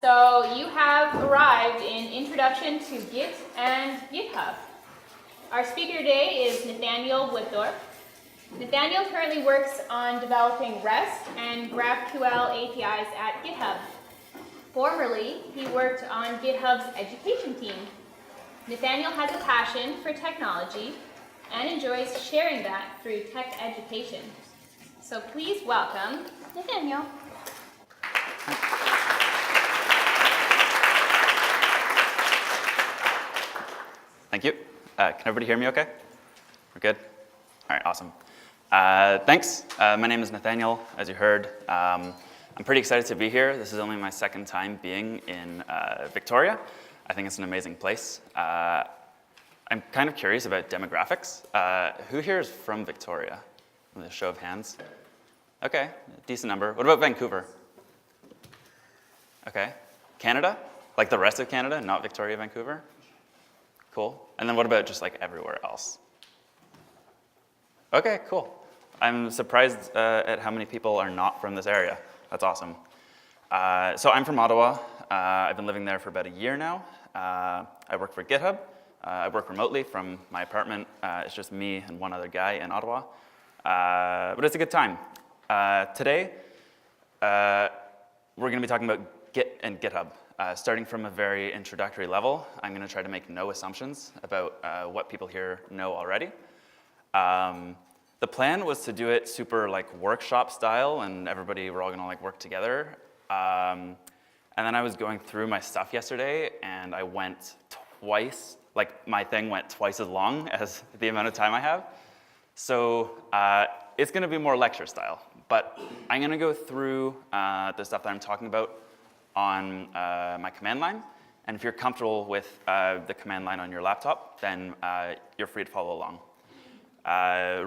So you have arrived in Introduction to Git and GitHub. Our speaker today is Nathaniel Woodthorpe. Nathaniel currently works on developing REST and GraphQL APIs at GitHub. Formerly, he worked on GitHub's education team. Nathaniel has a passion for technology and enjoys sharing that through tech education. So please welcome Nathaniel. Thank you. Can everybody hear me okay? We're good? All right, awesome. Thanks. My name is Nathaniel, as you heard. I'm pretty excited to be here. This is only my second time being in Victoria. I think it's an amazing place. I'm kind of curious about demographics. Who here is from Victoria? With a show of hands. Okay, decent number. What about Vancouver? Okay. Canada? Like the rest of Canada, not Victoria, Vancouver? Cool. And then what about just like everywhere else? Okay, cool. I'm surprised at how many people are not from this area. That's awesome. So I'm from Ottawa. I've been living there for about a year now. I work for GitHub. I work remotely from my apartment. It's just me and one other guy in Ottawa. But it's a good time. Today, we're going to be talking about Git and GitHub. Starting from a very introductory level, I'm going to try to make no assumptions about what people here know already. The plan was to do it super like workshop style, and we're all going to like work together. And then I was going through my stuff yesterday, and I went twice, like my thing went twice as long as the amount of time I have. So it's going to be more lecture style, but I'm going to go through the stuff that I'm talking about on my command line. And if you're comfortable with the command line on your laptop, then you're free to follow along.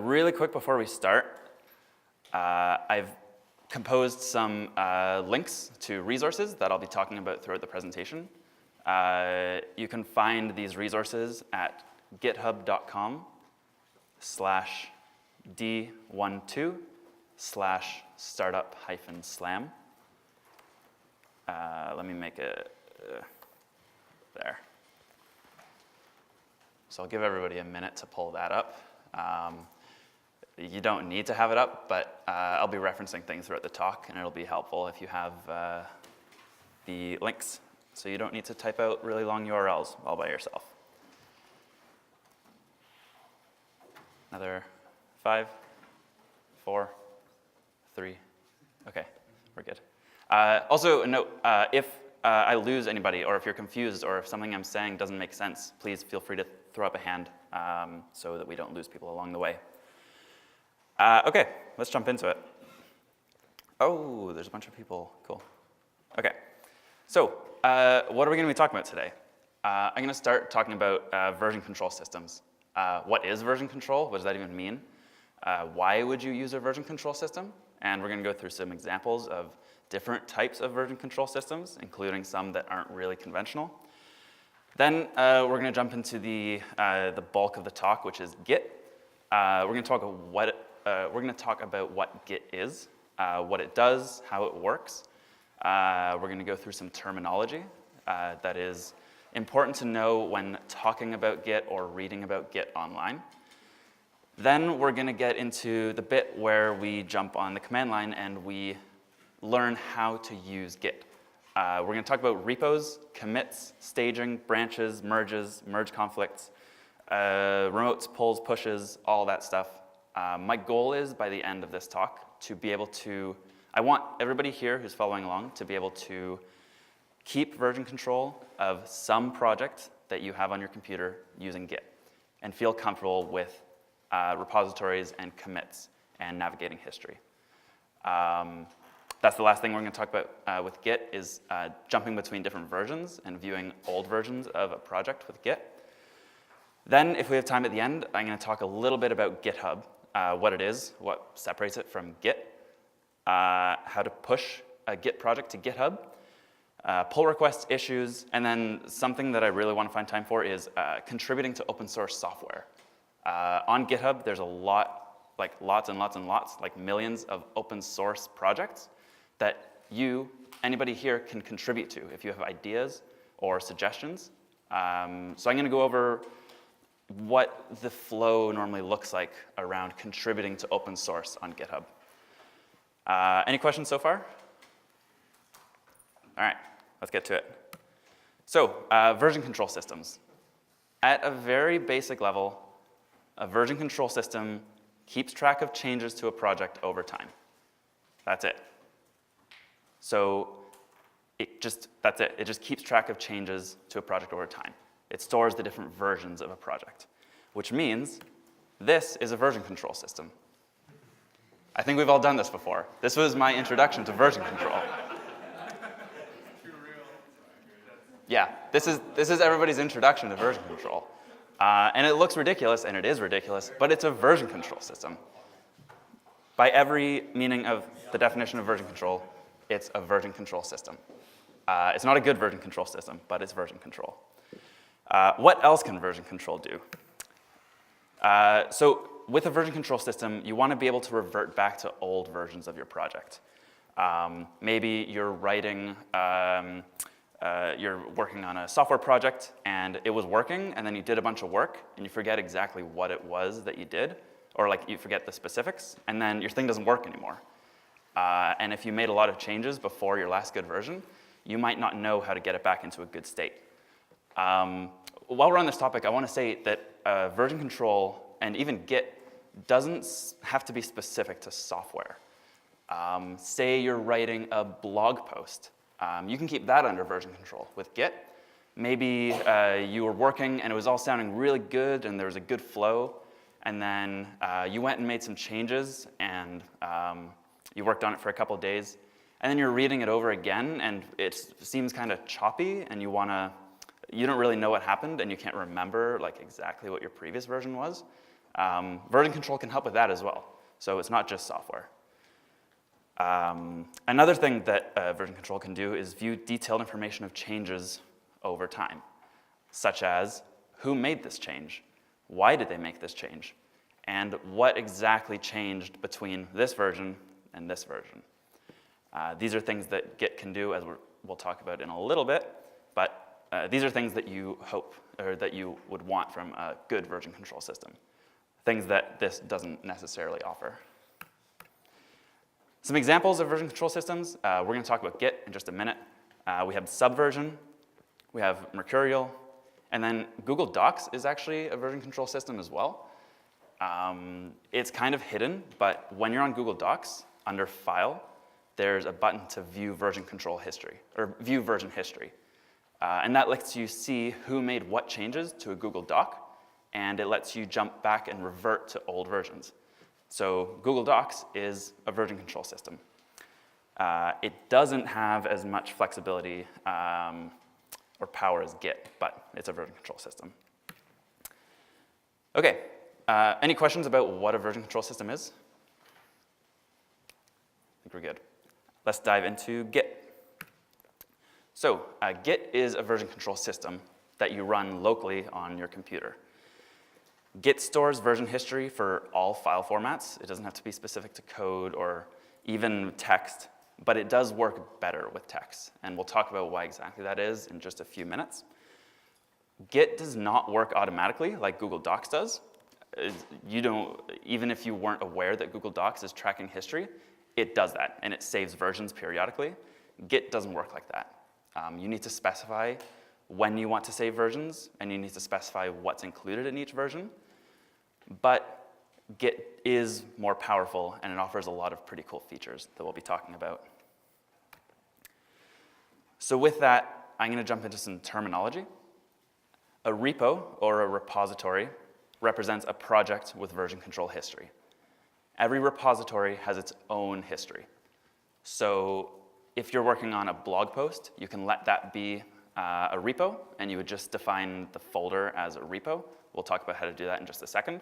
Really quick before we start, I've composed some links to resources that I'll be talking about throughout the presentation. You can find these resources at github.com/d12/startup-slam. Let me make it there. So I'll give everybody a minute to pull that up. You don't need to have it up, but I'll be referencing things throughout the talk, and it'll be helpful if you have the links. So you don't need to type out really long URLs all by yourself. Another 5, 4, 3. Okay, we're good. Also, a note, if I lose anybody, or if you're confused, or if something I'm saying doesn't make sense, please feel free to throw up a hand so that we don't lose people along the way. Okay, let's jump into it. Oh, there's a bunch of people. Cool. Okay, so what are we going to be talking about today? I'm going to start talking about version control systems. What is version control? What does that even mean? Why would you use a version control system? And we're going to go through some examples of different types of version control systems, including some that aren't really conventional. Then we're going to jump into the bulk of the talk, which is Git. We're going to talk about what Git is, what it does, how it works. We're going to go through some terminology that is important to know when talking about Git or reading about Git online. Then we're going to get into the bit where we jump on the command line and we learn how to use Git. We're going to talk about repos, commits, staging, branches, merge conflicts, remotes, pulls, pushes, all that stuff. My goal is, by the end of this talk, to be able to, I want everybody here who's following along to be able to keep version control of some project that you have on your computer using Git and feel comfortable with repositories and commits and navigating history. That's the last thing we're going to talk about with Git is jumping between different versions and viewing old versions of a project with Git. Then, if we have time at the end, I'm going to talk a little bit about GitHub, what it is, what separates it from Git, how to push a Git project to GitHub, pull request issues, and then something that I really want to find time for is contributing to open source software. On GitHub, there's a lot, like lots and lots and lots, like millions of open source projects that you anybody here can contribute to if you have ideas or suggestions. So I'm going to go over what the flow normally looks like around contributing to open source on GitHub. Any questions so far? All right, let's get to it. So, version control systems. At a very basic level, a version control system keeps track of changes to a project over time. That's it. So, that's it. It just keeps track of changes to a project over time. It stores the different versions of a project, which means this is a version control system. I think we've all done this before. This was my introduction to version control. Yeah, this is everybody's introduction to version control. And it looks ridiculous, and it is ridiculous, but it's a version control system. By every meaning of the definition of version control, it's a version control system. It's not a good version control system, but it's version control. What else can version control do? So with a version control system, you want to be able to revert back to old versions of your project. Maybe you're writing, you're working on a software project, and it was working, and then you did a bunch of work, and you forget exactly what it was that you did, or like you forget the specifics, and then your thing doesn't work anymore. And if you made a lot of changes before your last good version, you might not know how to get it back into a good state. While we're on this topic, I want to say that version control and even Git doesn't have to be specific to software. Say you're writing a blog post. You can keep that under version control with Git. Maybe you were working and it was all sounding really good and there was a good flow, and then you went and made some changes and you worked on it for a couple days, and then you're reading it over again and it seems kind of choppy and you don't really know what happened and you can't remember like exactly what your previous version was. Version control can help with that as well. So it's not just software. Another thing that version control can do is view detailed information of changes over time, such as who made this change, why did they make this change, and what exactly changed between this version and this version. These are things that Git can do, as we'll talk about in a little bit, but these are things that you hope, or that you would want from a good version control system, things that this doesn't necessarily offer. Some examples of version control systems, we're going to talk about Git in just a minute. We have Subversion, we have Mercurial, and then Google Docs is actually a version control system as well. It's kind of hidden, but when you're on Google Docs, under File, there's a button to view version control history, or view version history. And that lets you see who made what changes to a Google Doc, and it lets you jump back and revert to old versions. So Google Docs is a version control system. It doesn't have as much flexibility or power as Git, but it's a version control system. Okay, any questions about what a version control system is? I think we're good. Let's dive into Git. So Git is a version control system that you run locally on your computer. Git stores version history for all file formats. It doesn't have to be specific to code or even text, but it does work better with text. And we'll talk about why exactly that is in just a few minutes. Git does not work automatically like Google Docs does. Even if you weren't aware that Google Docs is tracking history, it does that, and it saves versions periodically. Git doesn't work like that. You need to specify when you want to save versions, and you need to specify what's included in each version. But Git is more powerful, and it offers a lot of pretty cool features that we'll be talking about. So with that, I'm going to jump into some terminology. A repo, or a repository, represents a project with version control history. Every repository has its own history. So if you're working on a blog post, you can let that be a repo, and you would just define the folder as a repo. We'll talk about how to do that in just a second.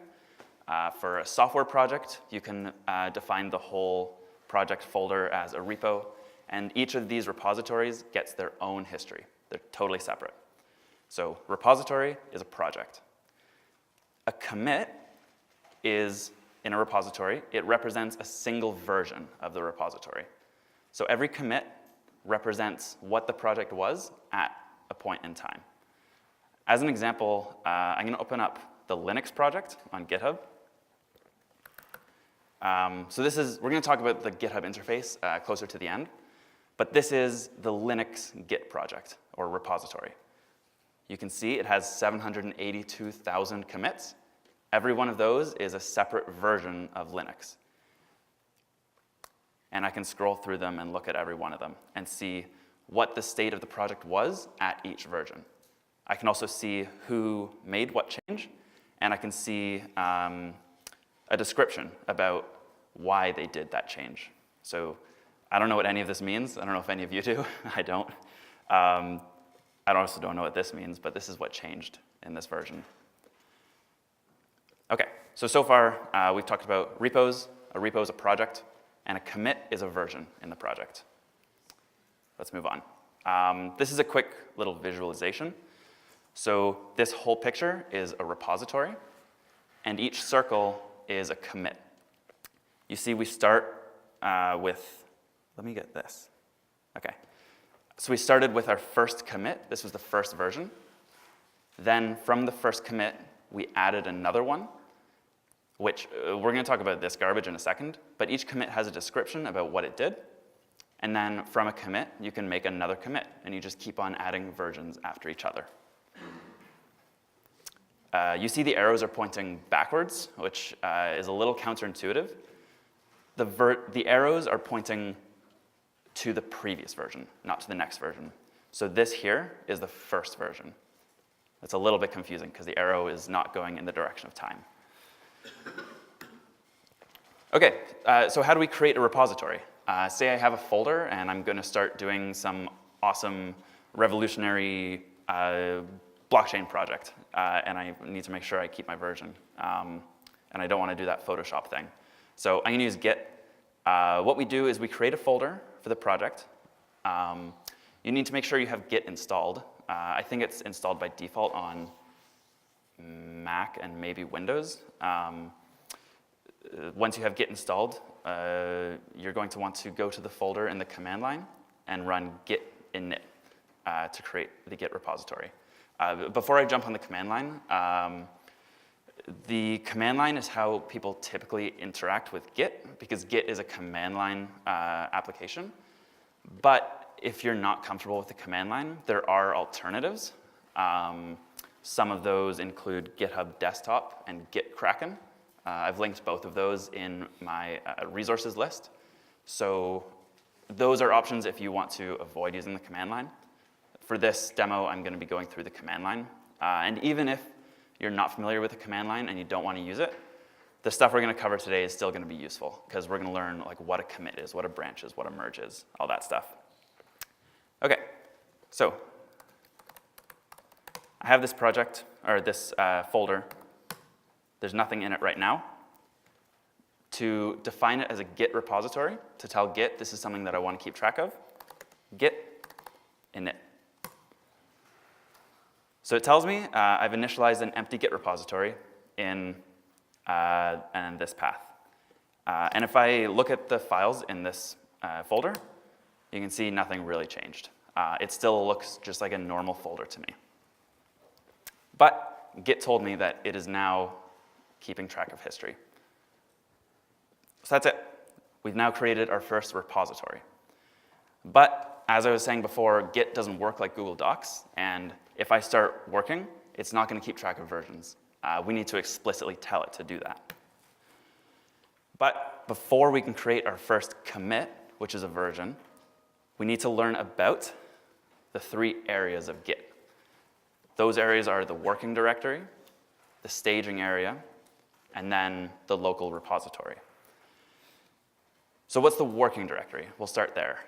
For a software project, you can define the whole project folder as a repo, and each of these repositories gets their own history. They're totally separate. So repository is a project. A commit is, in a repository, it represents a single version of the repository. So every commit represents what the project was at a point in time. As an example, I'm going to open up the Linux project on GitHub. So we're going to talk about the GitHub interface closer to the end, but this is the Linux Git project, or repository. You can see it has 782,000 commits. Every one of those is a separate version of Linux. And I can scroll through them and look at every one of them and see what the state of the project was at each version. I can also see who made what change, and I can see a description about why they did that change. So I don't know what any of this means. I don't know if any of you do. I don't. I also don't know what this means, but this is what changed in this version. Okay, so far we've talked about repos. A repo is a project, and a commit is a version in the project. Let's move on. This is a quick little visualization. So this whole picture is a repository, and each circle is a commit. You see we start with, let me get this. Okay, so we started with our first commit. This was the first version. Then from the first commit, we added another one, which we're going to talk about this garbage in a second, but each commit has a description about what it did. And then from a commit, you can make another commit, and you just keep on adding versions after each other. You see the arrows are pointing backwards, which is a little counterintuitive. The arrows are pointing to the previous version, not to the next version. So this here is the first version. It's a little bit confusing because the arrow is not going in the direction of time. Okay, so how do we create a repository? Say I have a folder and I'm going to start doing some awesome revolutionary blockchain project, and I need to make sure I keep my version, and I don't want to do that Photoshop thing. So I'm going to use Git. What we do is we create a folder for the project. You need to make sure you have Git installed. I think it's installed by default on Mac and maybe Windows. Once you have Git installed, you're going to want to go to the folder in the command line and run git init to create the Git repository. Before I jump on the command line is how people typically interact with Git, because Git is a command line application. But if you're not comfortable with the command line, there are alternatives. Some of those include GitHub Desktop and Git Kraken. I've linked both of those in my resources list. So those are options if you want to avoid using the command line. For this demo, I'm going to be going through the command line. And even if you're not familiar with the command line and you don't want to use it, the stuff we're going to cover today is still going to be useful, because we're going to learn like what a commit is, what a branch is, what a merge is, all that stuff. Okay, so I have this project, or this folder. There's nothing in it right now. To define it as a Git repository, to tell Git this is something that I want to keep track of, git init. So it tells me I've initialized an empty Git repository in this path. And if I look at the files in this folder, you can see nothing really changed. It still looks just like a normal folder to me. But Git told me that it is now keeping track of history. So that's it. We've now created our first repository. But as I was saying before, Git doesn't work like Google Docs, and if I start working, it's not going to keep track of versions. We need to explicitly tell it to do that. But before we can create our first commit, which is a version, we need to learn about the 3 areas of Git. Those areas are the working directory, the staging area, and then the local repository. So what's the working directory? We'll start there.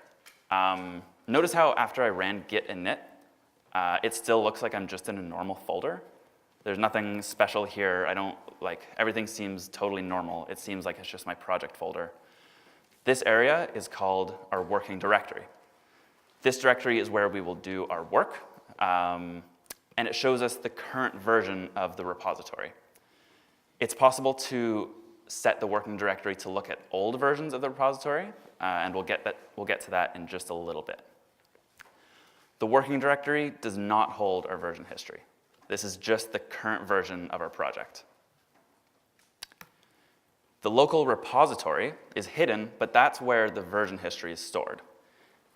Notice how after I ran git init, it still looks like I'm just in a normal folder. There's nothing special here. Everything seems totally normal. It seems like it's just my project folder. This area is called our working directory. This directory is where we will do our work, and it shows us the current version of the repository. It's possible to set the working directory to look at old versions of the repository, and we'll get to that in just a little bit. The working directory does not hold our version history. This is just the current version of our project. The local repository is hidden, but that's where the version history is stored.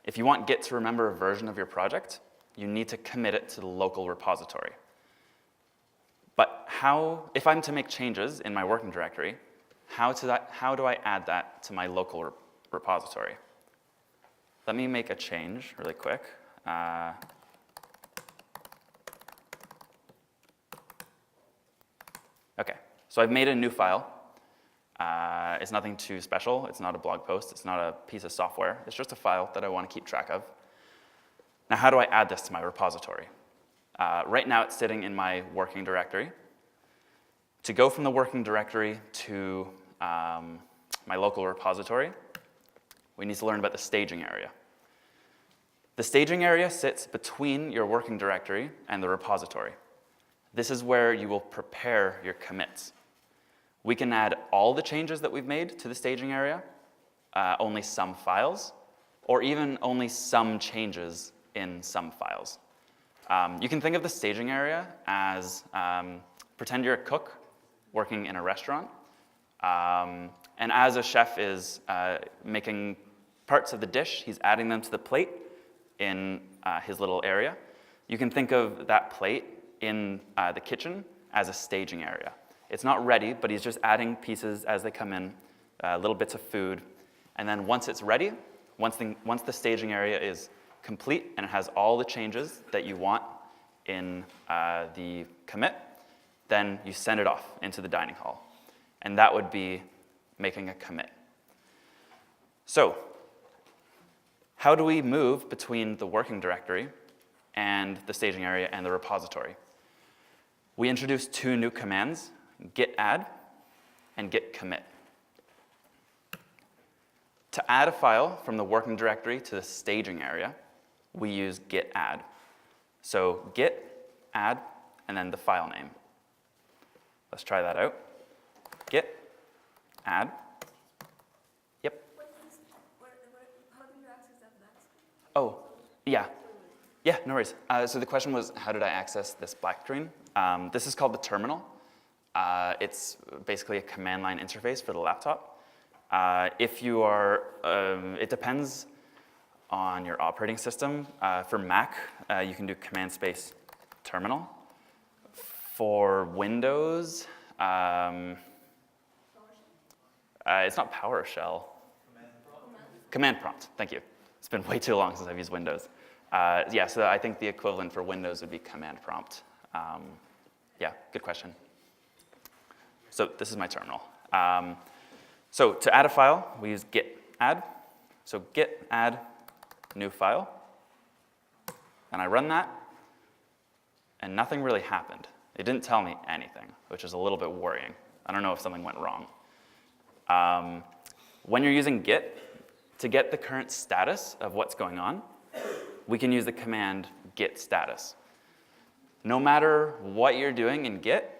If you want Git to remember a version of your project, you need to commit it to the local repository. But if I'm to make changes in my working directory, how do I add that to my local repository? Let me make a change really quick. Okay, so I've made a new file. It's nothing too special. It's not a blog post. It's not a piece of software. It's just a file that I want to keep track of. Now, how do I add this to my repository? Right now, it's sitting in my working directory. To go from the working directory to my local repository, we need to learn about the staging area. The staging area sits between your working directory and the repository. This is where you will prepare your commits. We can add all the changes that we've made to the staging area, only some files, or even only some changes in some files. You can think of the staging area as pretend you're a cook working in a restaurant. And as a chef is making parts of the dish, he's adding them to the plate in his little area. You can think of that plate in the kitchen as a staging area. It's not ready, but he's just adding pieces as they come in, little bits of food. And then once it's ready, once the staging area is complete and it has all the changes that you want in the commit, then you send it off into the dining hall. And that would be making a commit. So, how do we move between the working directory and the staging area and the repository? We introduced two new commands, git add and git commit. To add a file from the working directory to the staging area, we use git add. So git add and then the file name. Let's try that out. Git add. Yep. How do you access that next? Oh, yeah. Yeah, no worries. So the question was, how did I access this black screen? This is called the terminal. It's basically a command line interface for the laptop. If you are, it depends on your operating system. For Mac, you can do command space terminal. For Windows, it's not PowerShell. Command prompt, thank you. It's been way too long since I've used Windows. Yeah, so I think the equivalent for Windows would be command prompt. Yeah, good question. So this is my terminal. So to add a file, we use git add. So git add new file. And I run that, and nothing really happened. It didn't tell me anything, which is a little bit worrying. I don't know if something went wrong. When you're using Git, to get the current status of what's going on, we can use the command git status. No matter what you're doing in Git,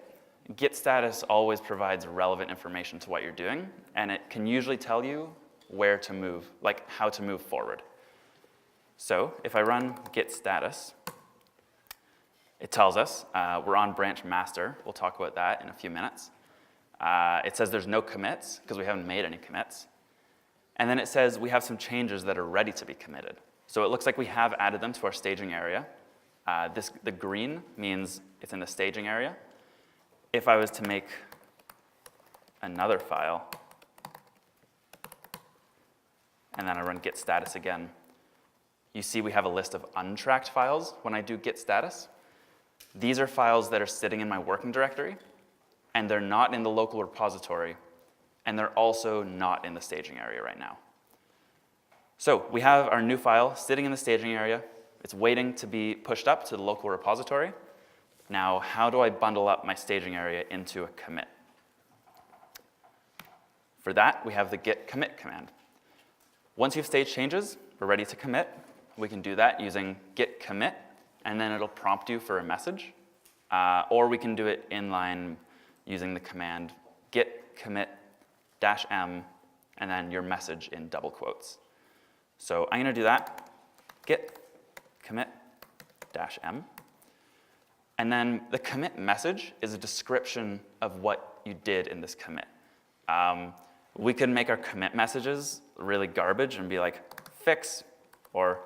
git status always provides relevant information to what you're doing, and it can usually tell you where to move, like how to move forward. So if I run git status, it tells us we're on branch master. We'll talk about that in a few minutes. It says there's no commits because we haven't made any commits. And then it says we have some changes that are ready to be committed. So it looks like we have added them to our staging area. The green means it's in the staging area. If I was to make another file, and then I run git status again, you see we have a list of untracked files when I do git status. These are files that are sitting in my working directory, and they're not in the local repository, and they're also not in the staging area right now. So we have our new file sitting in the staging area. It's waiting to be pushed up to the local repository. Now, how do I bundle up my staging area into a commit? For that, we have the git commit command. Once you've staged changes, we're ready to commit. We can do that using git commit, and then it'll prompt you for a message. Or we can do it inline using the command git commit -m, and then your message in double quotes. So I'm going to do that. Git commit -m. And then the commit message is a description of what you did in this commit. We could make our commit messages really garbage and be like, fix or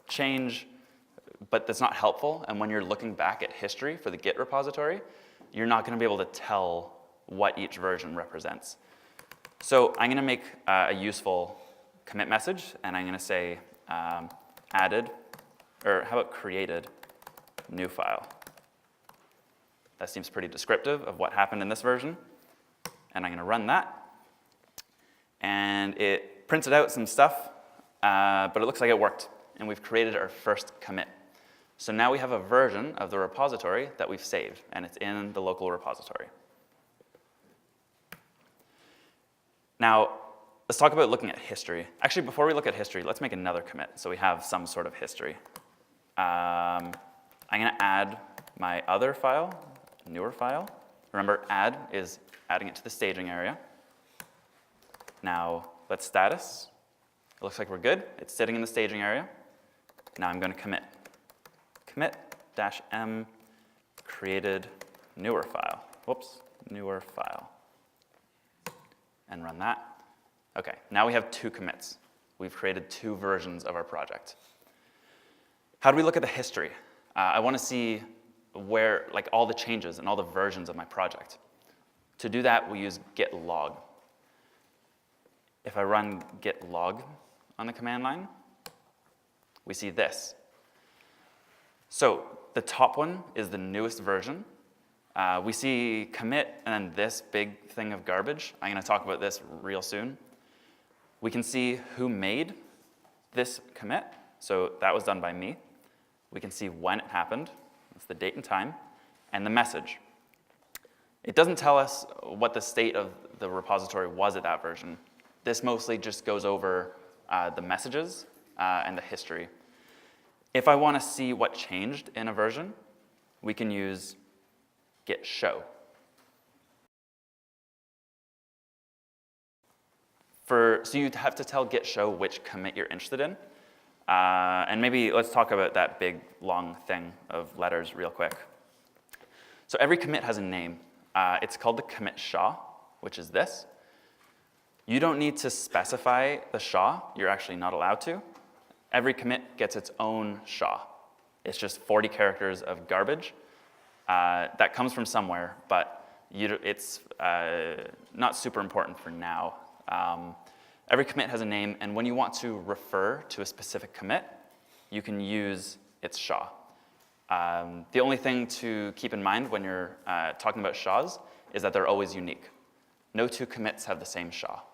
change, but that's not helpful. And when you're looking back at history for the Git repository, you're not going to be able to tell what each version represents. So I'm going to make a useful commit message, and I'm going to say added, or how about created new file. That seems pretty descriptive of what happened in this version. And I'm going to run that. And it printed out some stuff, but it looks like it worked. And we've created our first commit. So now we have a version of the repository that we've saved, and it's in the local repository. Now, let's talk about looking at history. Actually, before we look at history, let's make another commit so we have some sort of history. I'm going to add my other file, newer file. Remember, add is adding it to the staging area. Now, let's status. It looks like we're good. It's sitting in the staging area. Now I'm going to commit. Commit -m created newer file. Whoops, newer file. And run that. Okay, now we have two commits. We've created two versions of our project. How do we look at the history? I want to see where, like, all the changes and all the versions of my project. To do that, we use git log. If I run git log on the command line, we see this. So the top one is the newest version. We see commit and then this big thing of garbage. I'm going to talk about this real soon. We can see who made this commit. So that was done by me. We can see when it happened. That's the date and time. And the message. It doesn't tell us what the state of the repository was at that version. This mostly just goes over the messages and the history. If I want to see what changed in a version, we can use git show. So you have to tell git show which commit you're interested in. And maybe let's talk about that big, long thing of letters real quick. So every commit has a name. It's called the commit SHA, which is this. You don't need to specify the SHA. You're actually not allowed to. Every commit gets its own SHA. It's just 40 characters of garbage. That comes from somewhere, but it's not super important for now. Every commit has a name, and when you want to refer to a specific commit, you can use its SHA. The only thing to keep in mind when you're talking about SHAs is that they're always unique. No two commits have the same SHA.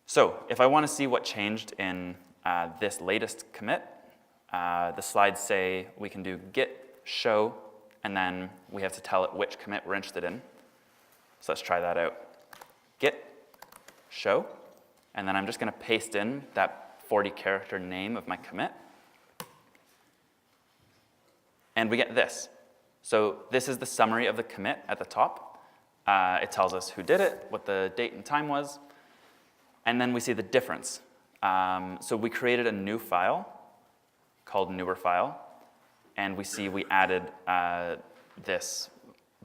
So if I want to see what changed in this latest commit, the slides say we can do git show, and then we have to tell it which commit we're interested in. So let's try that out. Git show, and then I'm just going to paste in that 40-character name of my commit. And we get this. So this is the summary of the commit at the top. It tells us who did it, what the date and time was, and then we see the difference. So we created a new file called newer file, and we see we added this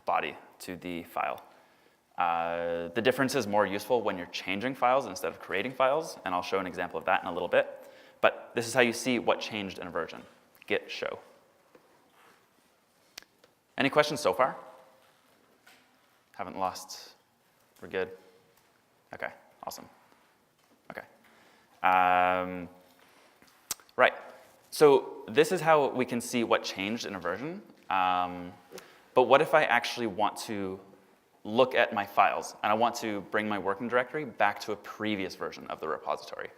body to the file. The difference is more useful when you're changing files instead of creating files, and I'll show an example of that in a little bit. But this is how you see what changed in a version. Git show. Any questions so far? Haven't lost? We're good? Okay, awesome. Okay. Right. So this is how we can see what changed in a version. But what if I actually want to look at my files, and I want to bring my working directory back to a previous version of the repository?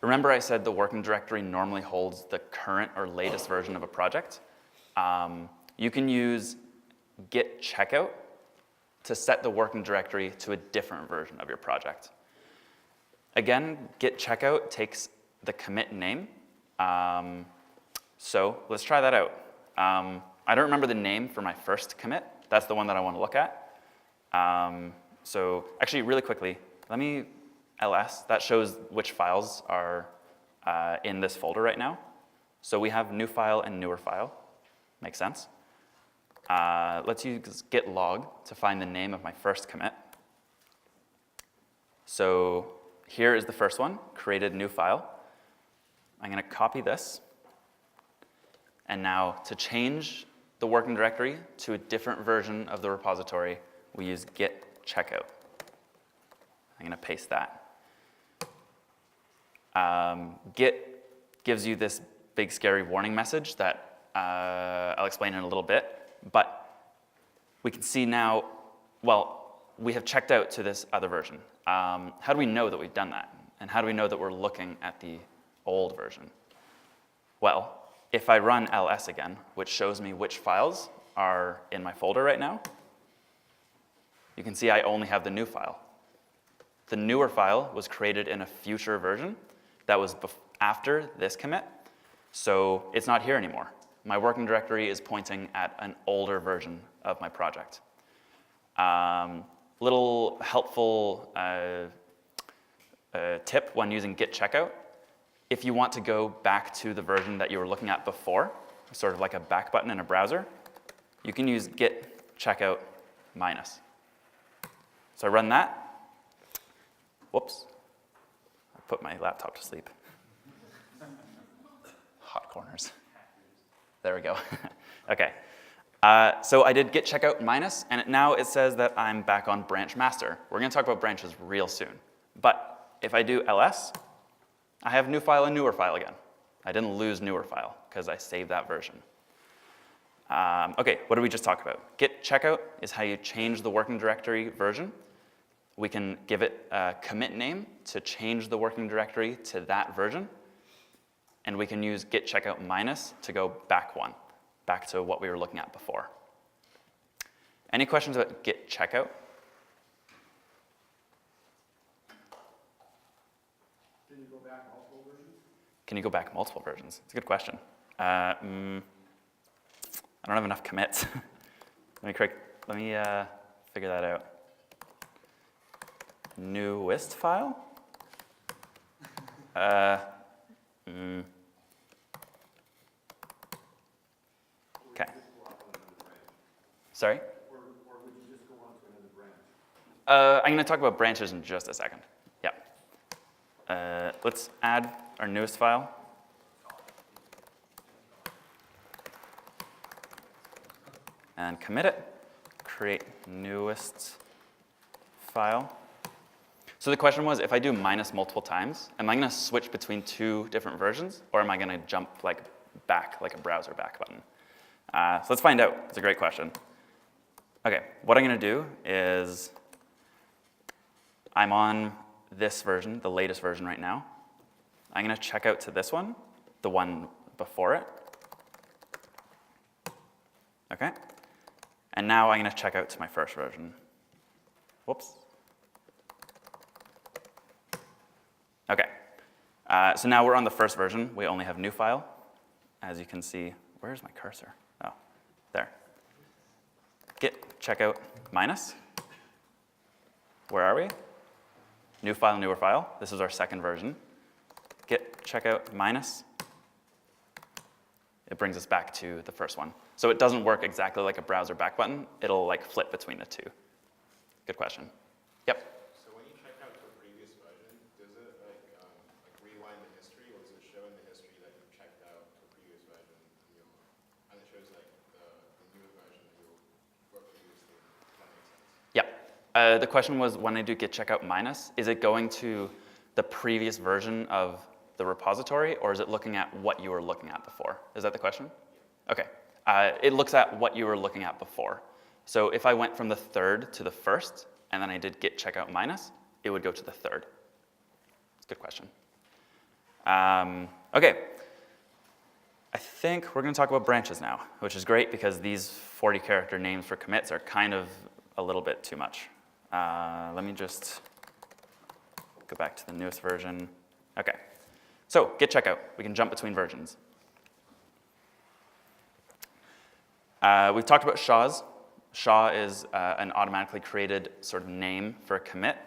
Remember I said the working directory normally holds the current or latest version of a project? You can use git checkout to set the working directory to a different version of your project. Again, git checkout takes the commit name. So let's try that out. I don't remember the name for my first commit. That's the one that I want to look at. So actually, really quickly, let me ls. That shows which files are in this folder right now. So we have new file and newer file. Makes sense. Let's use git log to find the name of my first commit. So here is the first one, created new file. I'm going to copy this. And now to change the working directory to a different version of the repository, we use git checkout. I'm going to paste that. Git gives you this big scary warning message that I'll explain in a little bit. But we can see now, well, we have checked out to this other version. How do we know that we've done that? And how do we know that we're looking at the old version? Well, if I run ls again, which shows me which files are in my folder right now, you can see I only have the new file. The newer file was created in a future version that was after this commit, so it's not here anymore. My working directory is pointing at an older version of my project. Little helpful tip when using git checkout. If you want to go back to the version that you were looking at before, sort of like a back button in a browser, you can use git checkout minus. So I run that. Whoops. I put my laptop to sleep. Hot corners. There we go. Okay. So I did git checkout minus, and now it says that I'm back on branch master. We're going to talk about branches real soon. But if I do ls, I have new file and newer file again. I didn't lose newer file because I saved that version. Okay, what did we just talk about? Git checkout is how you change the working directory version. We can give it a commit name to change the working directory to that version. And we can use git checkout minus to go back one, back to what we were looking at before. Any questions about git checkout? Can you go back multiple versions? Can you go back multiple versions? It's a good question. I don't have enough commits. Let me figure that out. Newest file? Okay. Sorry? Or would you just go on to another branch? I'm going to talk about branches in just a second. Yeah. Let's add our newest file. And commit it. Create newest file. So the question was, if I do minus multiple times, am I going to switch between two different versions, or am I going to jump back like a browser back button? So let's find out. It's a great question. Okay, what I'm going to do is I'm on this version, the latest version right now. I'm going to check out to this one, the one before it. Okay, and now I'm going to check out to my first version. Whoops. Okay, so now we're on the first version. We only have new file. As you can see, where's my cursor? Oh, there. Git checkout minus. Where are we? New file, newer file. This is our second version. Git checkout minus. It brings us back to the first one. So it doesn't work exactly like a browser back button. It'll flip between the two. Good question. Yep. So when you check out to a previous version, does it rewind the history, or does it show in the history that you checked out to a previous version, and it shows the newer version that you were previously? Does that make sense? Yep. The question was, when I do git checkout minus, is it going to the previous version of the repository, or is it looking at what you were looking at before? Is that the question? Okay. It looks at what you were looking at before. So if I went from the third to the first, and then I did git checkout minus, it would go to the third. It's a good question. Okay. I think we're going to talk about branches now, which is great because these 40-character names for commits are kind of a little bit too much. Let me just go back to the newest version. Okay. So git checkout. We can jump between versions. We've talked about SHAS. SHA is an automatically created sort of name for a commit.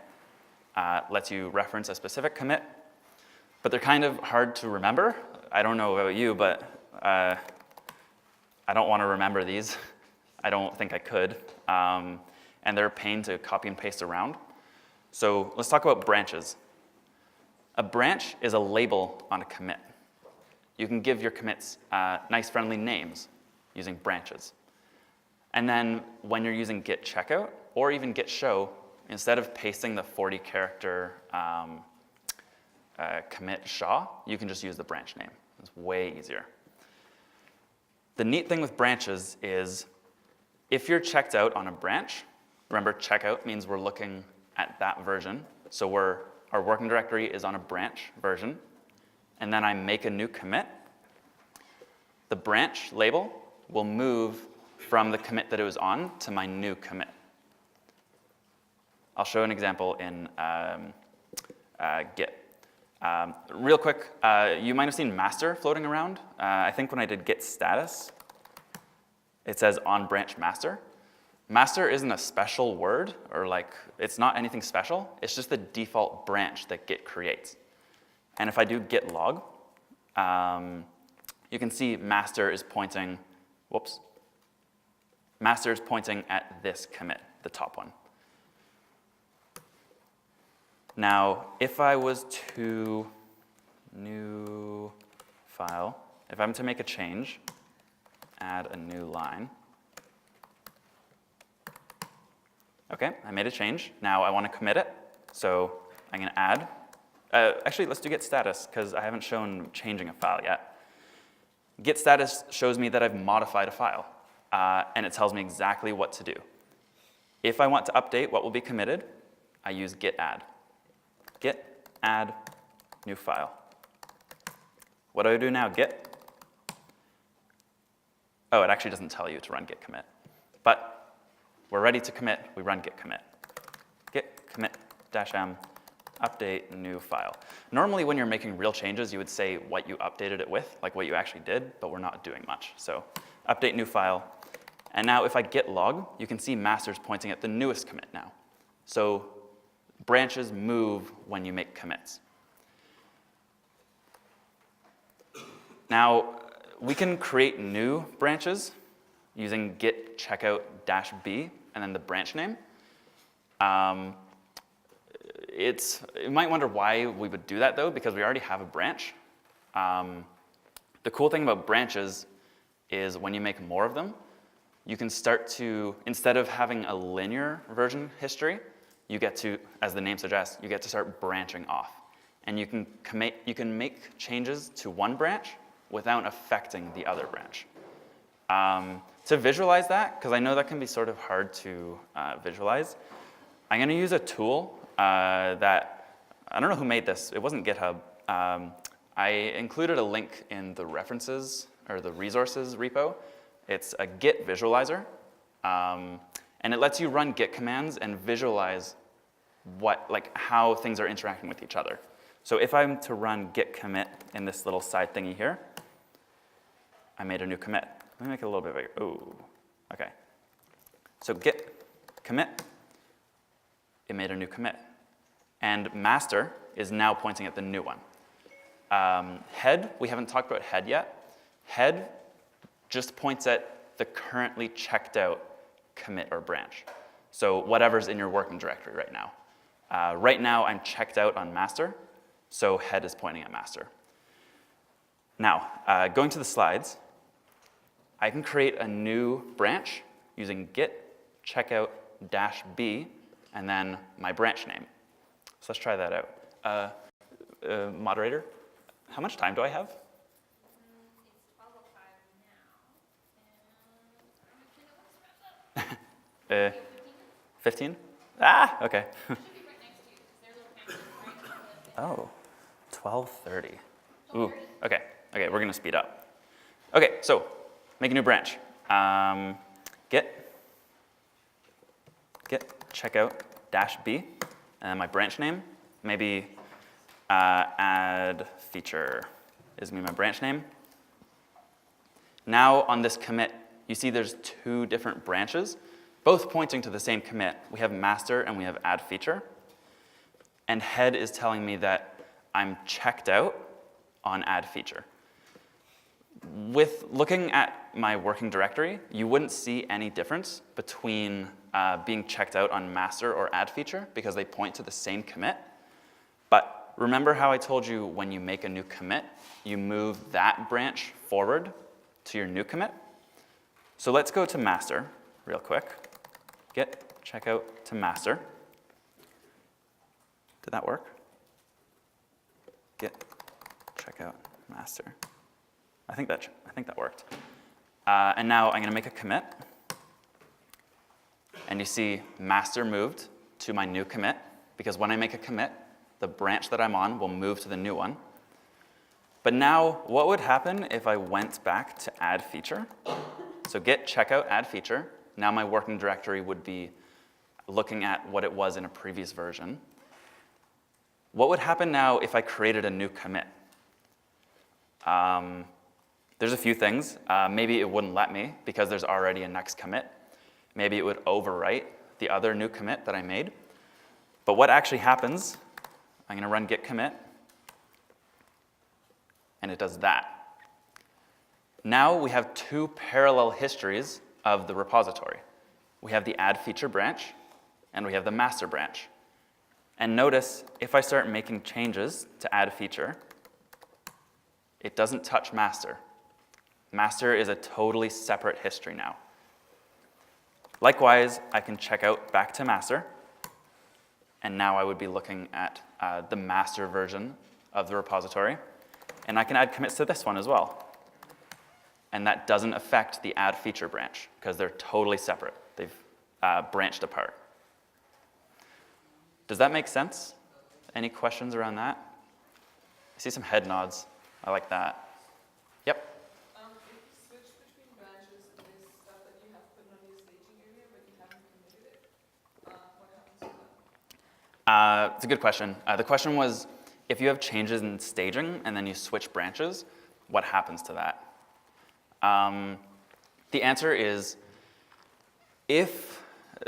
Lets you reference a specific commit. But they're kind of hard to remember. I don't know about you, but I don't want to remember these. I don't think I could. And they're a pain to copy and paste around. So let's talk about branches. A branch is a label on a commit. You can give your commits nice, friendly names using branches. And then when you're using git checkout or even git show, instead of pasting the 40-character commit SHA, you can just use the branch name. It's way easier. The neat thing with branches is if you're checked out on a branch, remember checkout means we're looking at that version. So our working directory is on a branch version. And then I make a new commit. The branch label will move from the commit that it was on to my new commit. I'll show an example in Git. Real quick, you might have seen master floating around. I think when I did git status, it says on branch master. Master isn't a special word, or like, it's not anything special. It's just the default branch that Git creates. And if I do git log, you can see master is pointing, master is pointing at this commit, the top one. Now, if I was to new file, if I'm to make a change, add a new line. Okay, I made a change. Now I want to commit it, so I'm going to add. Actually, let's do git status, because I haven't shown changing a file yet. Git status shows me that I've modified a file, and it tells me exactly what to do. If I want to update what will be committed, I use git add. Git add new file. What do I do now? Git. Oh, it actually doesn't tell you to run git commit. But we're ready to commit. We run git commit. Git commit -m update new file. Normally when you're making real changes, you would say what you updated it with, like what you actually did, but we're not doing much. So update new file. And now if I git log, you can see master's pointing at the newest commit now. So branches move when you make commits. Now, we can create new branches using git checkout -b and then the branch name. You might wonder why we would do that though, because we already have a branch. The cool thing about branches is when you make more of them, you can start to, instead of having a linear version history, you get to, as the name suggests, you get to start branching off. And you can make changes to one branch without affecting the other branch. To visualize that, because I know that can be sort of hard to visualize, I'm going to use a tool that, I don't know who made this, it wasn't GitHub. I included a link in the references, or the resources repo. It's a Git visualizer, and it lets you run Git commands and visualize how things are interacting with each other. So if I'm to run git commit in this little side thingy here, I made a new commit. Let me make it a little bit bigger. Ooh, okay. So git commit, it made a new commit. And master is now pointing at the new one. Head, we haven't talked about head yet. Head just points at the currently checked out commit or branch. So whatever's in your working directory right now. Right now I'm checked out on master, so head is pointing at master. Now, going to the slides, I can create a new branch using git checkout -b and then my branch name. So let's try that out. Moderator, how much time do I have? It's 12:05 now, and I don't actually know what's wrapped up. 15? Ah, okay. It should be right next to you, because their little camera is right Oh, 12:30. Ooh, okay. Okay, we're going to speed up. Okay, so make a new branch. Git checkout -b, and my branch name, maybe add feature is going to be my branch name. Now on this commit, you see there's two different branches, both pointing to the same commit. We have master and we have add feature. And head is telling me that I'm checked out on add feature. With looking at my working directory, you wouldn't see any difference between being checked out on master or add feature because they point to the same commit. But remember how I told you when you make a new commit, you move that branch forward to your new commit? So let's go to master real quick. Git checkout to master. Did that work? Git checkout master. I think that worked. And now I'm going to make a commit. And you see master moved to my new commit, because when I make a commit, the branch that I'm on will move to the new one. But now, what would happen if I went back to add feature? So git checkout add feature. Now my working directory would be looking at what it was in a previous version. What would happen now if I created a new commit? There's a few things. Maybe it wouldn't let me because there's already a next commit. Maybe it would overwrite the other new commit that I made. But what actually happens, I'm going to run git commit, and it does that. Now we have two parallel histories of the repository. We have the add feature branch, and we have the master branch. And notice, if I start making changes to add feature, it doesn't touch master. Master is a totally separate history now. Likewise, I can check out back to master, and now I would be looking at the master version of the repository, and I can add commits to this one as well. And that doesn't affect the add feature branch, because they're totally separate. They've branched apart. Does that make sense? Any questions around that? I see some head nods. I like that. Yep? If you switch between branches and there's stuff that you have put on your staging area but you haven't committed it, what happens to that? It's a good question. The question was, if you have changes in staging and then you switch branches, what happens to that? The answer is,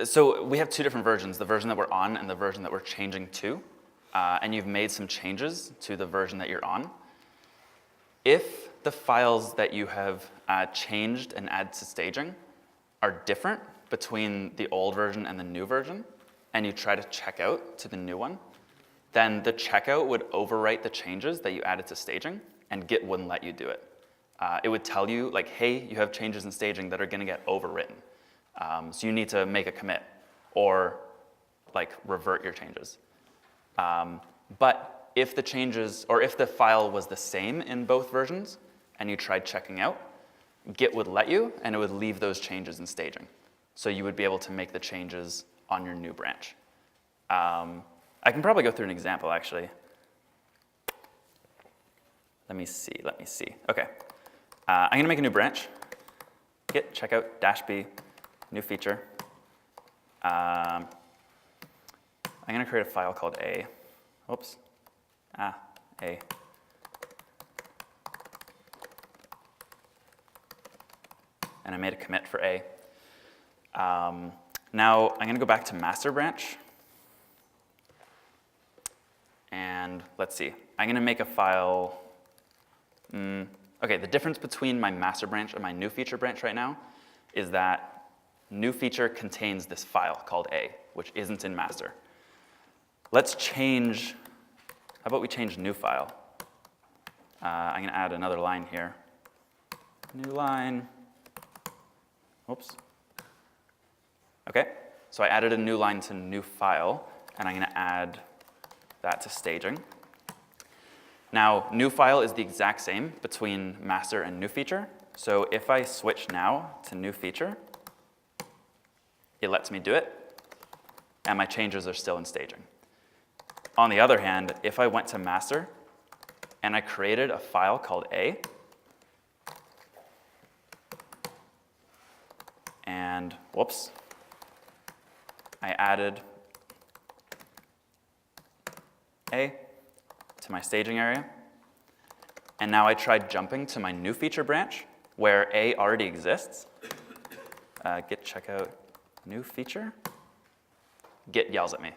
so we have two different versions, the version that we're on and the version that we're changing to, and you've made some changes to the version that you're on. If the files that you have changed and added to staging are different between the old version and the new version, and you try to check out to the new one, then the checkout would overwrite the changes that you added to staging, and Git wouldn't let you do it. It would tell you, like, hey, you have changes in staging that are going to get overwritten. So you need to make a commit or like revert your changes. But if the changes, or if the file was the same in both versions and you tried checking out, Git would let you and it would leave those changes in staging. So you would be able to make the changes on your new branch. I can probably go through an example actually. Let me see. Okay, I'm gonna make a new branch. Git checkout -b, new feature. I'm gonna create a file called A. Oops. A. And I made a commit for A. Now I'm gonna go back to master branch. And let's see, I'm gonna make a file. Okay, the difference between my master branch and my new feature branch right now is that new feature contains this file called A, which isn't in master. Let's change, how about we change new file? I'm gonna add another line here. New line, oops. Okay, so I added a new line to new file, and I'm gonna add that to staging. Now, new file is the exact same between master and new feature. So if I switch now to new feature, it lets me do it, and my changes are still in staging. On the other hand, if I went to master and I created a file called A, and whoops, I added A to my staging area, and now I tried jumping to my new feature branch where A already exists. Git checkout new feature. Git yells at me.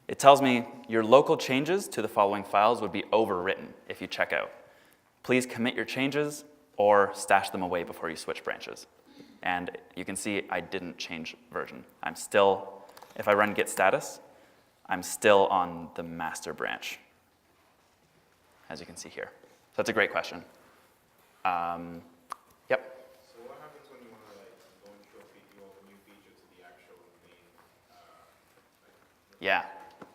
It tells me your local changes to the following files would be overwritten if you check out. Please commit your changes or stash them away before you switch branches. And you can see I didn't change version. I'm still, if I run git status, I'm still on the master branch, as you can see here. So that's a great question. Yep. So what happens when you want to like go and show a new feature to the actual main? Yeah,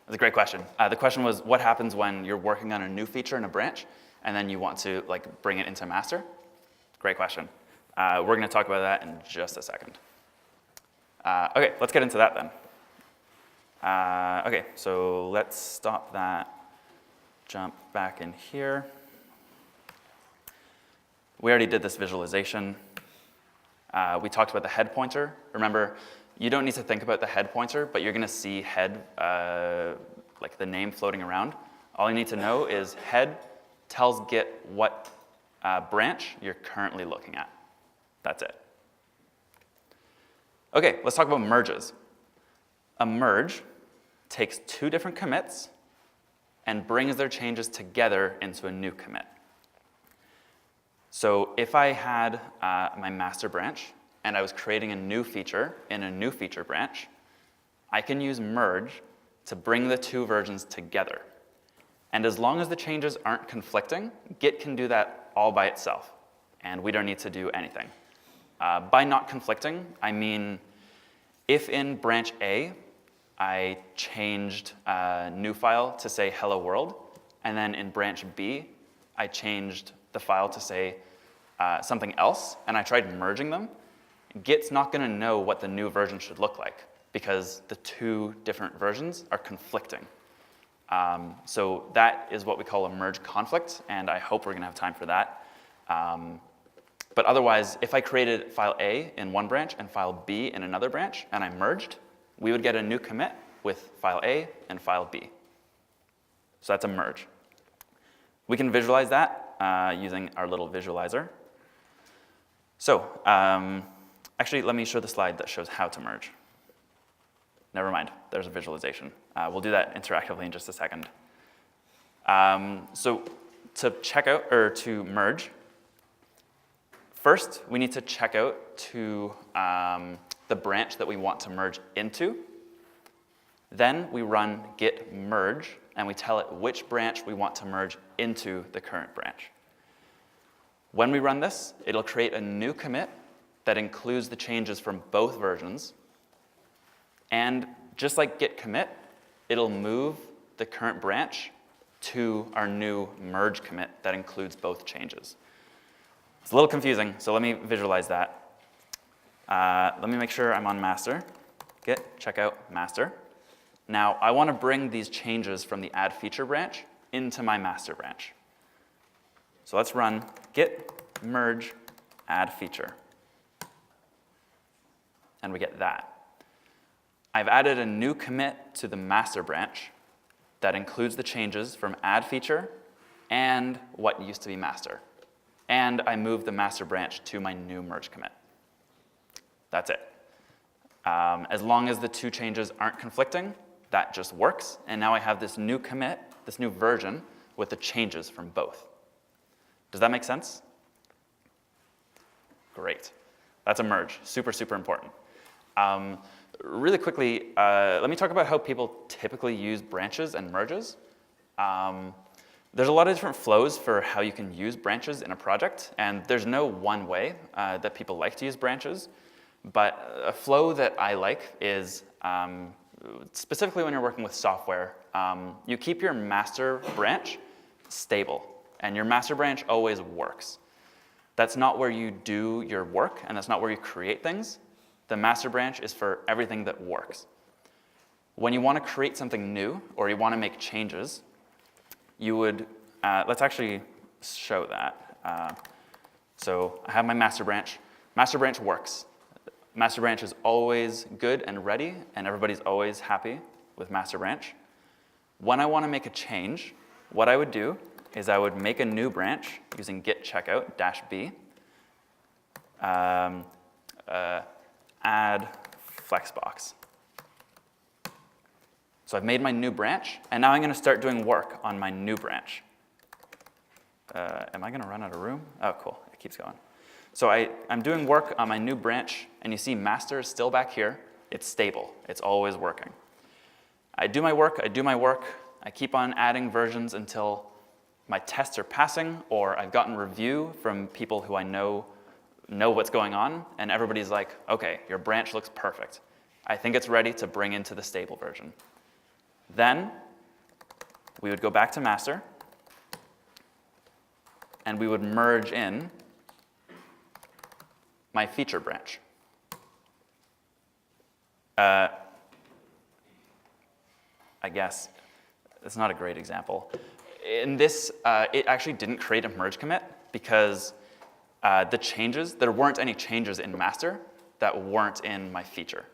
that's a great question. The question was, what happens when you're working on a new feature in a branch, and then you want to like bring it into master? Great question. We're going to talk about that in just a second. Okay, let's get into that then. Okay, so let's stop that, jump back in here. We already did this visualization. We talked about the head pointer. Remember, you don't need to think about the head pointer, but you're going to see head, like the name floating around. All you need to know is head tells Git what branch you're currently looking at. That's it. Okay, let's talk about merges. A merge takes two different commits and brings their changes together into a new commit. So if I had my master branch and I was creating a new feature in a new feature branch, I can use merge to bring the two versions together. And as long as the changes aren't conflicting, Git can do that all by itself, and we don't need to do anything. By not conflicting, I mean if in branch A, I changed a new file to say hello world, and then in branch B, I changed the file to say something else, and I tried merging them, Git's not going to know what the new version should look like because the two different versions are conflicting. So that is what we call a merge conflict, and I hope we're going to have time for that. But otherwise, if I created file A in one branch and file B in another branch, and I merged, we would get a new commit with file A and file B. So that's a merge. We can visualize that using our little visualizer. So actually, let me show the slide that shows how to merge. Never mind, there's a visualization. We'll do that interactively in just a second. So to check out, or to merge, first, we need to check out to the branch that we want to merge into. Then we run git merge, and we tell it which branch we want to merge into the current branch. When we run this, it'll create a new commit that includes the changes from both versions. And just like git commit, it'll move the current branch to our new merge commit that includes both changes. It's a little confusing, so let me visualize that. Let me make sure I'm on master. Git checkout master. Now, I want to bring these changes from the add feature branch into my master branch. So let's run git merge add feature. And we get that. I've added a new commit to the master branch that includes the changes from add feature and what used to be master. And I moved the master branch to my new merge commit. That's it. As long as the two changes aren't conflicting, that just works. And now I have this new commit, this new version, with the changes from both. Does that make sense? Great. That's a merge. Super, super important. Really quickly, let me talk about how people typically use branches and merges. There's a lot of different flows for how you can use branches in a project, and there's no one way that people like to use branches. But a flow that I like is, specifically when you're working with software, you keep your master branch stable, and your master branch always works. That's not where you do your work, and that's not where you create things. The master branch is for everything that works. When you want to create something new, or you want to make changes, you would, let's actually show that. So I have my master branch. Master branch works. Master branch is always good and ready, and everybody's always happy with master branch. When I want to make a change, what I would do is I would make a new branch using git checkout -b, add flexbox. So I've made my new branch, and now I'm going to start doing work on my new branch. Am I going to run out of room? Oh, cool. it keeps going. So I'm doing work on my new branch, and you see master is still back here. It's stable. It's always working. I do my work. I keep on adding versions until my tests are passing, or I've gotten review from people who I know what's going on, and everybody's like, okay, your branch looks perfect. I think it's ready to bring into the stable version. Then we would go back to master, and we would merge in my feature branch. I guess it's not a great example. In this, it actually didn't create a merge commit because there weren't any changes in master that weren't in my feature.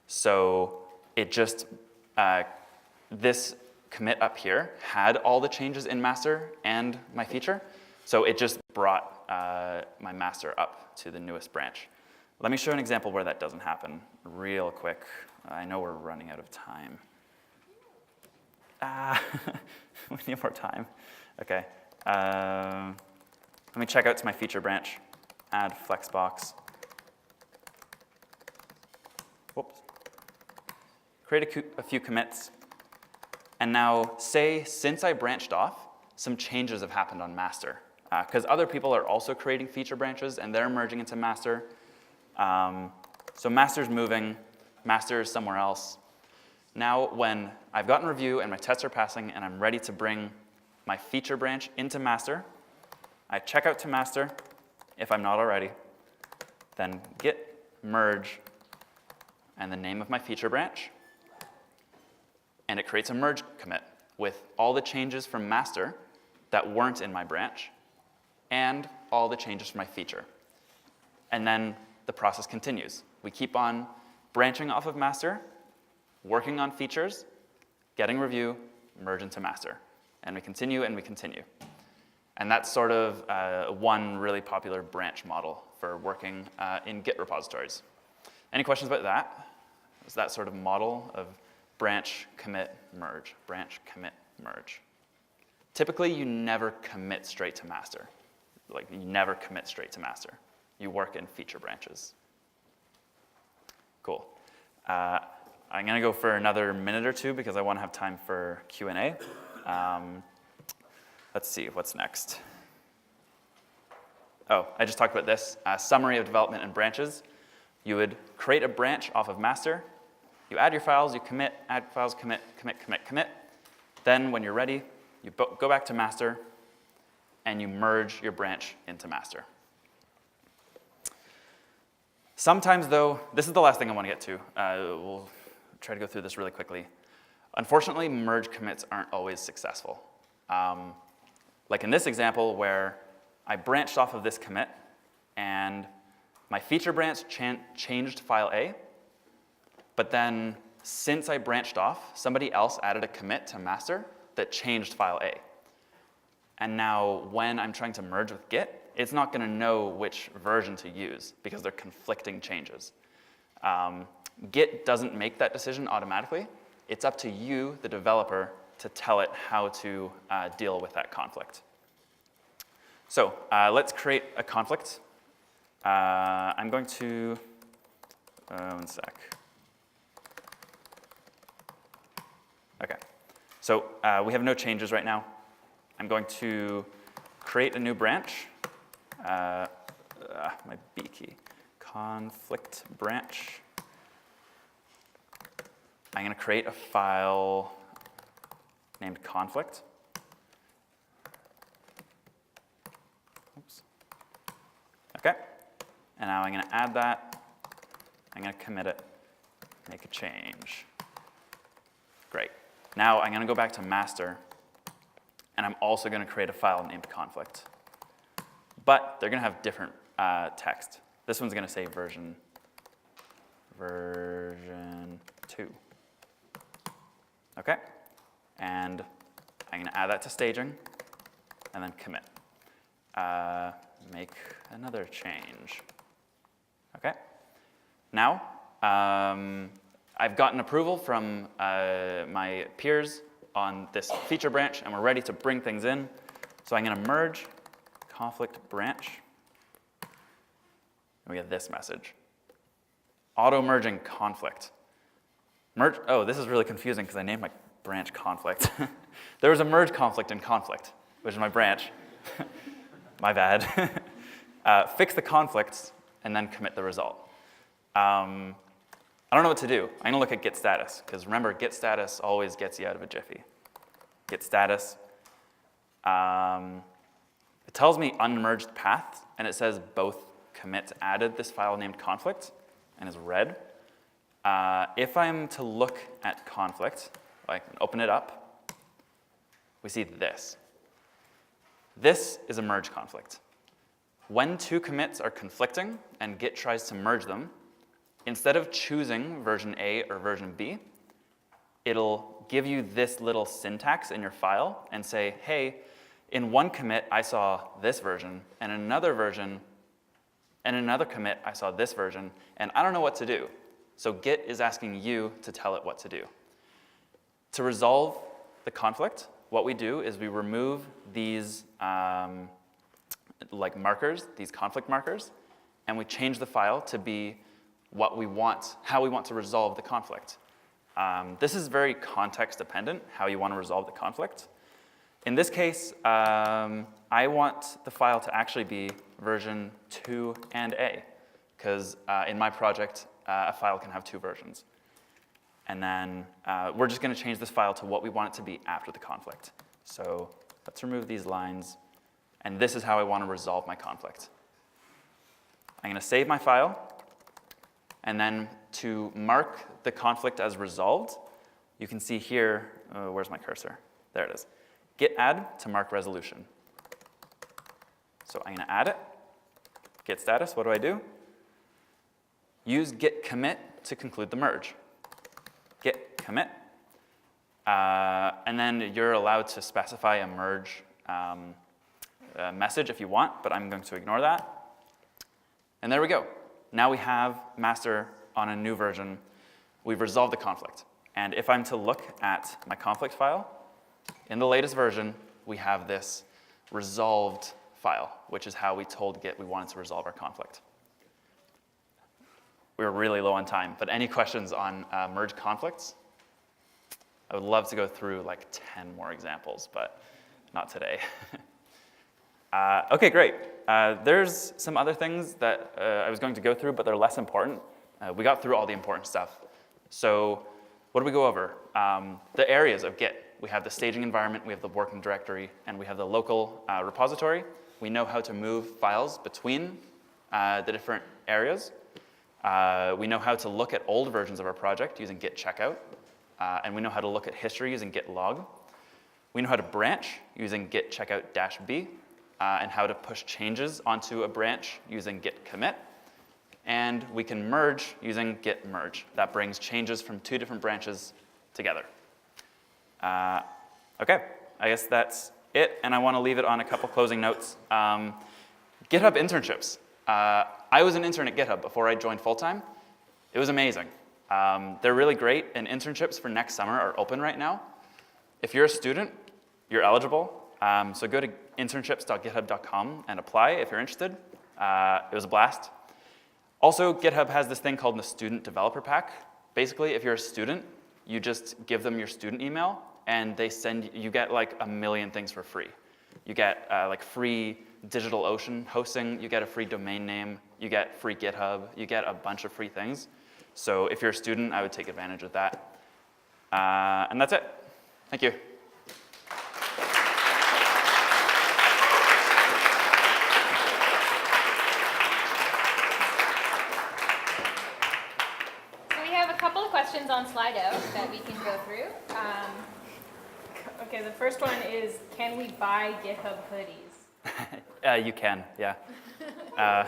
So it just, this commit up here had all the changes in master and my feature. So it just brought my master up to the newest branch. Let me show an example where that doesn't happen real quick. I know we're running out of time. We need more time. Okay. Let me check out to my feature branch, add flexbox. Whoops. Create a few commits. And now say, since I branched off, some changes have happened on master. Because other people are also creating feature branches, and they're merging into master. So master's moving, master is somewhere else. Now when I've gotten review and my tests are passing and I'm ready to bring my feature branch into master, I check out to master if I'm not already, then git merge and the name of my feature branch, and it creates a merge commit with all the changes from master that weren't in my branch and all the changes from my feature. And then the process continues. We keep on branching off of master, working on features, getting review, merge into master. And we continue and we continue. And that's sort of one really popular branch model for working in Git repositories. Any questions about that? Is that sort of model of branch, commit, merge, branch, commit, merge? Typically, you never commit straight to master. Like, you never commit straight to master. You work in feature branches. Cool. I'm going to go for another minute or two because I want to have time for Q&A. Let's see, what's next? Oh, I just talked about this. Summary of development and branches. You would create a branch off of master. You add your files, you commit, add files, commit, commit, commit, commit. Then when you're ready, you go back to master, and you merge your branch into master. Sometimes, though, this is the last thing I want to get to. We'll try to go through this really quickly. Unfortunately, merge commits aren't always successful. Like in this example where I branched off of this commit, and my feature branch changed file A, but then since I branched off, somebody else added a commit to master that changed file A. And now when I'm trying to merge with Git, it's not going to know which version to use because they're conflicting changes. Git doesn't make that decision automatically. It's up to you, the developer, to tell it how to deal with that conflict. So let's create a conflict. I'm going to, one sec. Okay, so we have no changes right now. I'm going to create a new branch. My B key, conflict branch. I'm going to create a file named conflict. Oops. Okay, and now I'm going to add that. I'm going to commit it, make a change. Great. Now I'm going to go back to master, and I'm also going to create a file named conflict. But they're going to have different text. This one's going to say version 2. Okay? And I'm going to add that to staging, and then commit. Make another change. Okay? Now, I've gotten approval from my peers on this feature branch, and we're ready to bring things in. So I'm going to merge conflict branch and we get this message. Auto-merging conflict. Oh, this is really confusing because I named my branch conflict. There was a merge conflict in conflict, which is my branch. My bad. Fix the conflicts and then commit the result. I don't know what to do. I'm gonna look at git status, because remember, git status always gets you out of a jiffy. Git status. It tells me unmerged path, and it says both commits added this file named conflict, and is red. If I'm to look at conflict, I can open it up, we see this. This is a merge conflict. When two commits are conflicting and Git tries to merge them, instead of choosing version A or version B, it'll give you this little syntax in your file and say, hey, in one commit I saw this version, and in another version, and in another commit I saw this version, and I don't know what to do. So Git is asking you to tell it what to do. To resolve the conflict, what we do is we remove these like markers, these conflict markers, and we change the file to be what we want, how we want to resolve the conflict. This is very context dependent, how you want to resolve the conflict. In this case, I want the file to actually be version 2 and A, because in my project, a file can have 2 versions. And then we're just going to change this file to what we want it to be after the conflict. So let's remove these lines. And this is how I want to resolve my conflict. I'm going to save my file. And then to mark the conflict as resolved, you can see here, where's my cursor? There it is. Git add to mark resolution. So I'm going to add it. Git status, what do? Use git commit to conclude the merge. Git commit. And then you're allowed to specify a merge message if you want, but I'm going to ignore that. And there we go. Now we have master on a new version. We've resolved the conflict. And if I'm to look at my conflict file, in the latest version, we have this resolved file, which is how we told Git we wanted to resolve our conflict. We were really low on time, but any questions on merge conflicts? I would love to go through like 10 more examples, but not today. Okay, great. There's some other things that I was going to go through, but they're less important. We got through all the important stuff. So what do we go over? The areas of Git. We have the staging environment, we have the working directory, and we have the local repository. We know how to move files between the different areas. We know how to look at old versions of our project using git checkout. And we know how to look at history using git log. We know how to branch using git checkout -b, and how to push changes onto a branch using git commit. And we can merge using git merge. That brings changes from 2 different branches together. Okay, I guess that's it. And I want to leave it on a couple closing notes. GitHub internships. I was an intern at GitHub before I joined full-time. It was amazing. They're really great, and internships for next summer are open right now. If you're a student, you're eligible. So go to internships.github.com and apply if you're interested. It was a blast. Also, GitHub has this thing called the Student Developer Pack. Basically, if you're a student, you just give them your student email, and you get like a million things for free. You get like free DigitalOcean hosting, you get a free domain name, you get free GitHub, you get a bunch of free things. So if you're a student, I would take advantage of that. And that's it. Thank you. So we have a couple of questions on Slido that we can go through. Okay, the first one is, can we buy GitHub hoodies? You can, yeah. I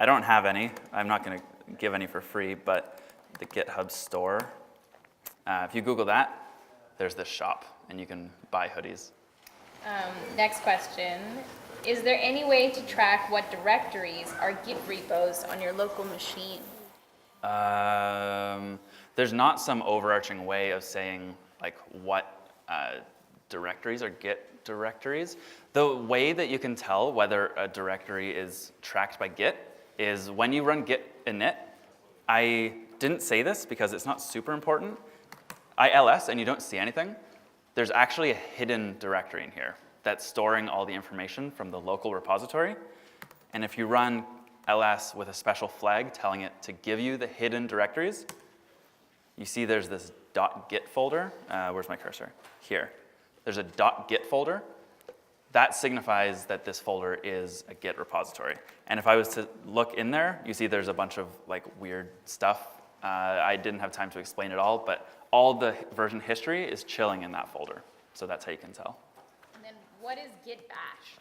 don't have any. I'm not going to give any for free, but the GitHub store, if you Google that, there's this shop, and you can buy hoodies. Next question. Is there any way to track what directories are Git repos on your local machine? There's not some overarching way of saying like what directories are Git directories. The way that you can tell whether a directory is tracked by Git is when you run git init. I didn't say this because it's not super important. ILS and you don't see anything. There's actually a hidden directory in here that's storing all the information from the local repository. And if you run ls with a special flag telling it to give you the hidden directories, you see there's this .git folder. Where's my cursor? Here. There's a .git folder. That signifies that this folder is a Git repository. And if I was to look in there, you see there's a bunch of like weird stuff. I didn't have time to explain it all, but all the version history is chilling in that folder. So that's how you can tell. And then what is git bash?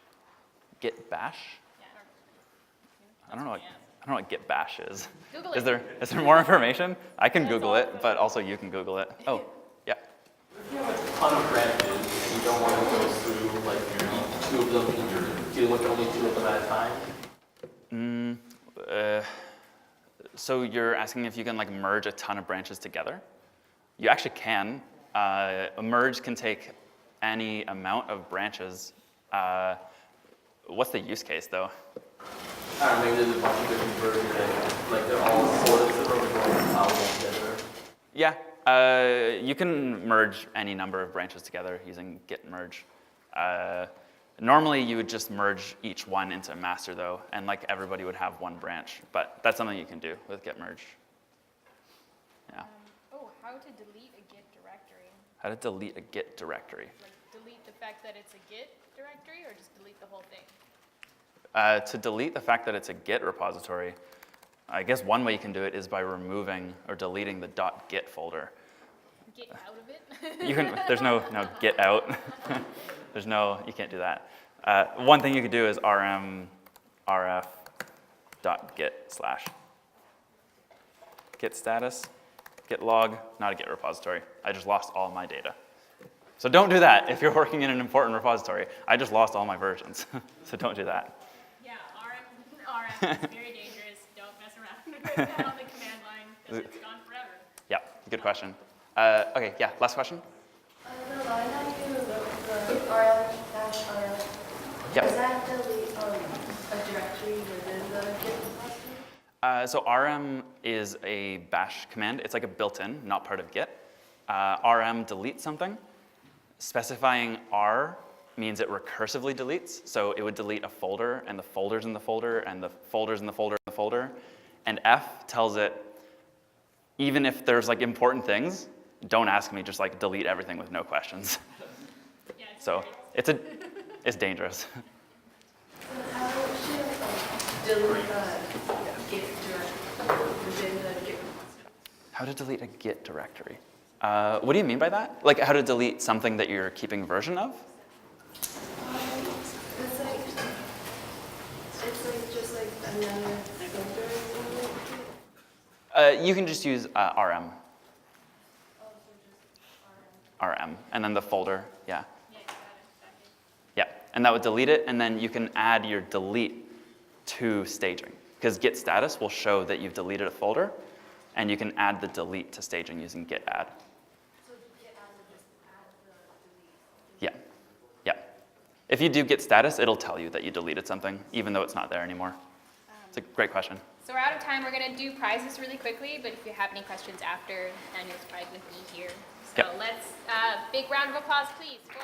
Git bash? Yeah, I don't know what git bash is. Google Is it. there more information? I can That's Google all. it, but also you can Google it. Oh, yeah. If you have a ton of branches and you don't want to go through, like, you need 2 of them and you're dealing with only 2 of them at a time? So you're asking if you can like merge a ton of branches together? You actually can. A merge can take any amount of branches. What's the use case though? I don't know, maybe there's a bunch of different versions that, like, they're all sorted so they're going how together. Yeah, you can merge any number of branches together using git merge. Normally you would just merge each one into a master though, and like everybody would have one branch, but that's something you can do with git merge. Yeah. How to delete a git directory? How to delete a git directory. Like delete the fact that it's a git directory or just delete the whole thing? To delete the fact that it's a Git repository, I guess one way you can do it is by removing or deleting the .git folder. Get out of it? You can. There's no git out. You can't do that. One thing you could do is rm rf.git / git status, git log, not a Git repository. I just lost all my data. So don't do that if you're working in an important repository. I just lost all my versions, so don't do that. Yeah, RM is very dangerous. Don't mess around with that on the command line because it's gone forever. Yeah, good question. Okay, yeah, last question. The line that you wrote, the rl-rl, Yep. does that delete a directory within the Git repository? So rm is a bash command. It's like a built-in, not part of Git. Rm deletes something. Specifying R means it recursively deletes. So it would delete a folder, and the folders in the folder, and the folders in the folder, and the folder. And F tells it, even if there's like important things, don't ask me, just like delete everything with no questions. Yeah, So it's dangerous. How should delete a Git directory within the Git repository? How to delete a Git directory? What do you mean by that? Like how to delete something that you're keeping version of? It's like just like another filter or something. You can just use rm. Oh, so just RM. rm, and then the folder, yeah. Yeah, got it. Yeah, and that would delete it, and then you can add your delete to staging, because git status will show that you've deleted a folder, and you can add the delete to staging using git add. So Git add would just add the delete. Yeah, yeah. If you do git status, it'll tell you that you deleted something, even though it's not there anymore. It's a great question. So we're out of time. We're going to do prizes really quickly, but if you have any questions after, Nathaniel's probably going to be here. So Yep. let's, big round of applause, please, for